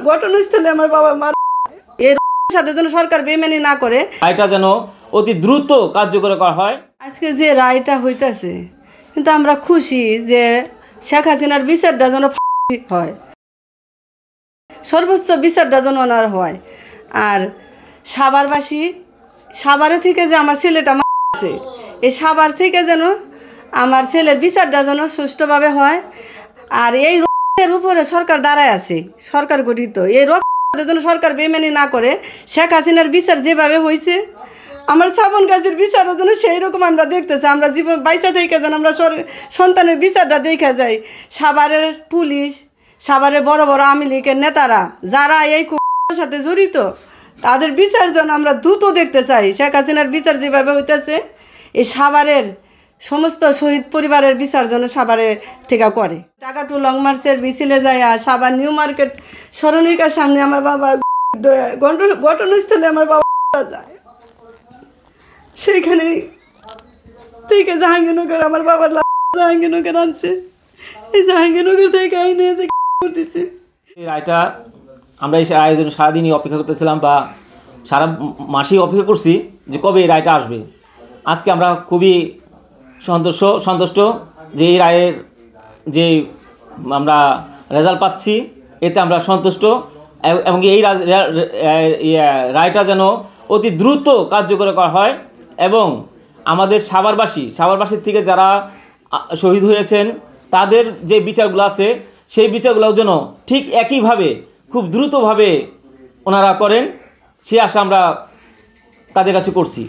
ঘটনাস্থলে আমার বাবা মারা। এর সাথে যেন সরকার বেমানি না করে, রায়টা যেন অতি দ্রুত কার্যকর করা হয়। আজকে যে রায়টা হইতেছে, কিন্তু আমরা খুশি যে শেখ হাসিনার বিচারটা যেন হয়, সর্বোচ্চ বিচারটা যেন ওনার হয়। আর সাভারবাসী, সাভারে থেকে যে আমার ছেলেটা মারছে, এই সাভার থেকে যেন আমার ছেলের বিচারটা যেন সুষ্ঠুভাবে হয়। আর এই রক্তের উপরে সরকার দাঁড়ায় আছে, সরকার গঠিত, এই রক্তের জন্য সরকার বেমানি না করে শেখ হাসিনার বিচার যেভাবে হয়েছে, আমার শ্রাবণ গাছের বিচারও যেন সেই রকম আমরা দেখতেছি। আমরা জীবন বাইচা থেকে যেন আমরা সন্তানের বিচারটা দেখা যাই। সাভারের পুলিশ, সাভারের বড় বড় আওয়ামী লীগের নেতারা যারা এই সাথে জড়িত, তাদের বিচার যেন আমরা দ্রুত দেখতে চাই। শেখ হাসিনার বিচার যেভাবে হইতেছে, এই সাভারের সমস্ত শহীদ পরিবারের বিচার যেন সাভারে থেকে করে। টাকা টু লং মার্চের মিছিলে যায় সাভার নিউ মার্কেট স্মরণিকার সামনে আমার বাবা ঘটনাস্থলে আমার বাবা যায়, সেইখানে থেকে জাহাঙ্গীরনগর আমার বাবার জাহাঙ্গীরনগর আনছে, এই জাহাঙ্গীরনগর থেকে আইনে করতেছে। এই রায়টা আমরা এই রায়ের জন্য সারাদিনই অপেক্ষা করতেছিলাম, বা সারা মাসেই অপেক্ষা করছি যে কবে এই রায়টা আসবে। আজকে আমরা খুবই সন্তুষ্ট যে এই রায়ের যে আমরা রেজাল্ট পাচ্ছি, এতে আমরা সন্তুষ্ট। এবং এই রায়টা যেন অতি দ্রুত কার্যকর করা হয়, এবং আমাদের সাভারবাসীর থেকে যারা শহীদ হয়েছেন তাদের যে বিচারগুলো আছে, সেই বিচারগুলো যেন ঠিক একইভাবে খুব দ্রুতভাবে ওনারা করেন, সে আশা আমরা তাদের কাছে করছি।